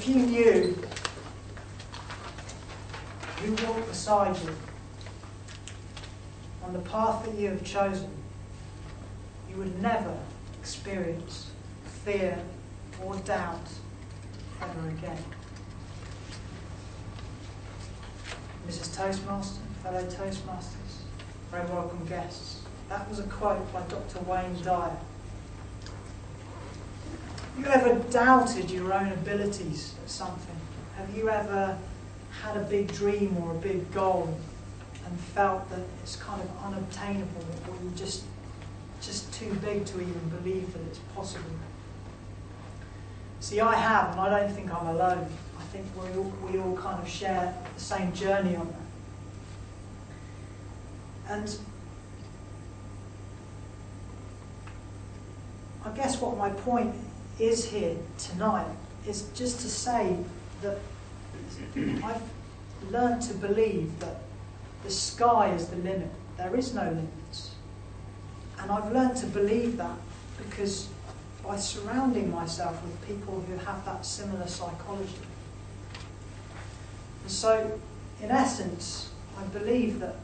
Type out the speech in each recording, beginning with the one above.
if you knew who walked beside you on the path that you have chosen, you would never experience fear or doubt ever again. Mrs. Toastmaster, fellow Toastmasters, very welcome guests. That was a quote by Dr. Wayne Dyer. Have you ever doubted your own abilities at something? Have you ever had a big dream or a big goal and felt that it's kind of unobtainable, or you're just too big to even believe that it's possible? See, I have, and I don't think I'm alone. I think we all kind of share the same journey on that. And I guess what my point is here tonight is just to say that I've learned to believe that the sky is the limit. There is no limits. And I've learned to believe that because by surrounding myself with people who have that similar psychology. And so, in essence, I believe that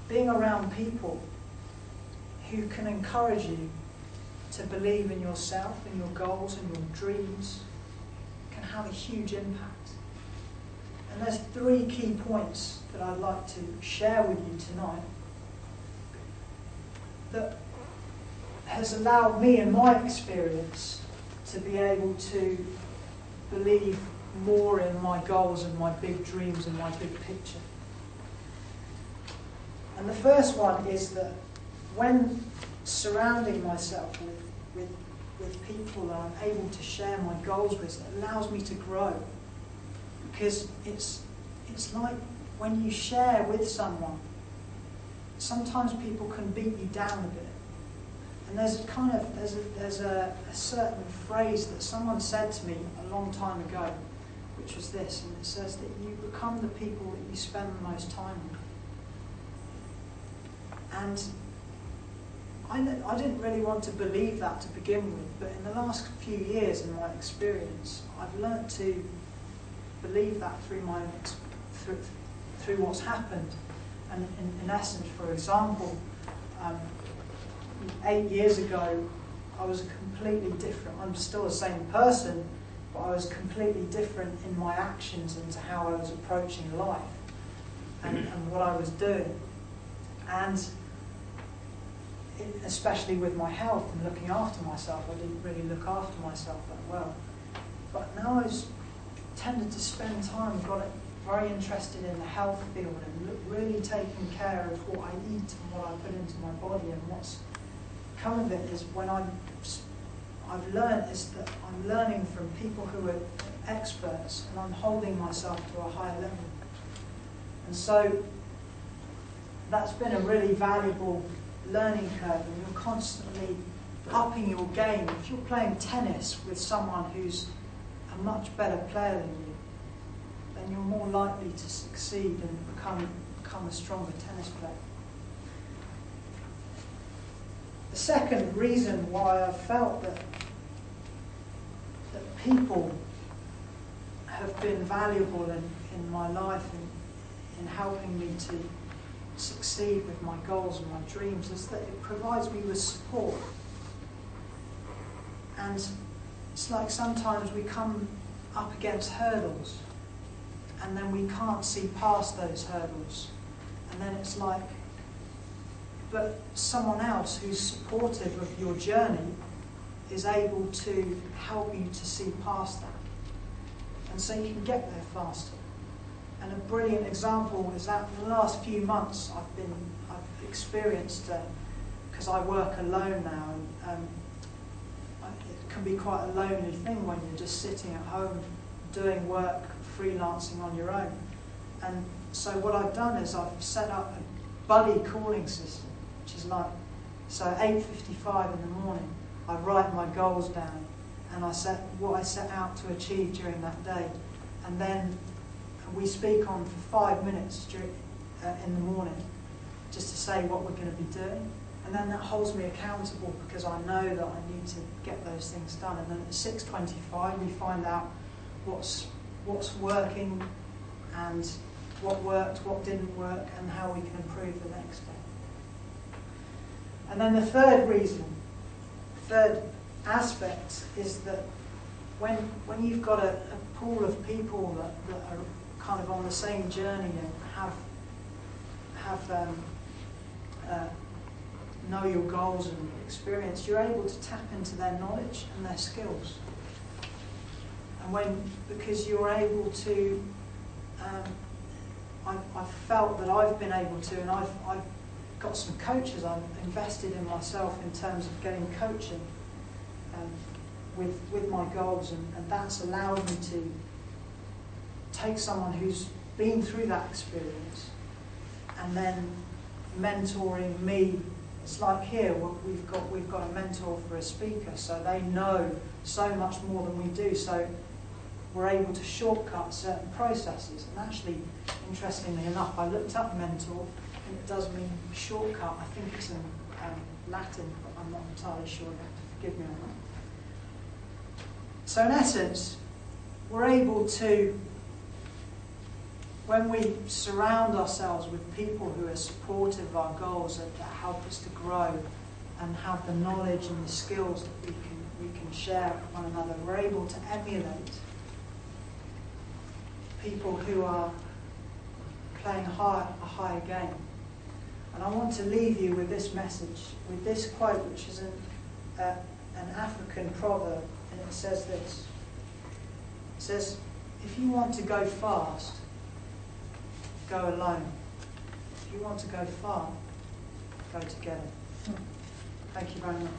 being around people who can encourage you to believe in yourself, in your goals, and your dreams, can have a huge impact. And there's 3 key points that I'd like to share with you tonight that has allowed me, in my experience, to be able to believe more in my goals and my big dreams and my big picture. And the first one is that when surrounding myself with people that I'm able to share my goals with, it allows me to grow. Because it's like when you share with someone, sometimes people can beat you down a bit. And there's a certain phrase that someone said to me a long time ago, which was this, and it says that you become the people that you spend the most time with. And I didn't really want to believe that to begin with, but in the last few years, in my experience, I've learnt to believe that through what's happened. And in essence, for example, 8 years ago, I was completely different. I'm still the same person, but I was completely different in my actions and to how I was approaching life and what I was doing. And especially with my health and looking after myself, I didn't really look after myself that well. But now I've tended to spend time, got very interested in the health field and really taking care of what I eat and what I put into my body. And what's come of it is when I've learned is that I'm learning from people who are experts, and I'm holding myself to a higher level. And so that's been a really valuable learning curve, and you're constantly upping your game. If you're playing tennis with someone who's a much better player than you, then you're more likely to succeed and become a stronger tennis player. The second reason why I felt that people have been valuable in my life in helping me to succeed with my goals and my dreams is that it provides me with support. And it's like sometimes we come up against hurdles and then we can't see past those hurdles, and then it's like, but someone else who's supportive of your journey is able to help you to see past that, and so you can get there faster. And a brilliant example is that in the last few months I've experienced, because I work alone now, and it can be quite a lonely thing when you're just sitting at home doing work, freelancing on your own. And so what I've done is I've set up a buddy calling system, which is like, so at 8:55 in the morning, I write my goals down and I set what I set out to achieve during that day, and then we speak on for 5 minutes in the morning just to say what we're going to be doing, and then that holds me accountable because I know that I need to get those things done. And then at 6:25 we find out what's working and what worked, what didn't work, and how we can improve the next day. And then the third aspect is that when you've got a pool of people that are kind of on the same journey and have know your goals and experience, you're able to tap into their knowledge and their skills. And because you're able to, I've felt that I've been able to, and I've got some coaches I've invested in myself in terms of getting coaching with my goals, and that's allowed me to take someone who's been through that experience and then mentoring me. It's like here, we've got a mentor for a speaker, so they know so much more than we do, so we're able to shortcut certain processes. And actually, interestingly enough, I looked up mentor, and it does mean shortcut. I think it's in Latin, but I'm not entirely sure. You have to forgive me on that. So in essence, we're able to, when we surround ourselves with people who are supportive of our goals, that help us to grow and have the knowledge and the skills that we can share with one another, we're able to emulate people who are playing a higher game. And I want to leave you with this message, with this quote, which is an African proverb, and it says this. It says, if you want to go fast, go alone. If you want to go far, go together. Thank you very much.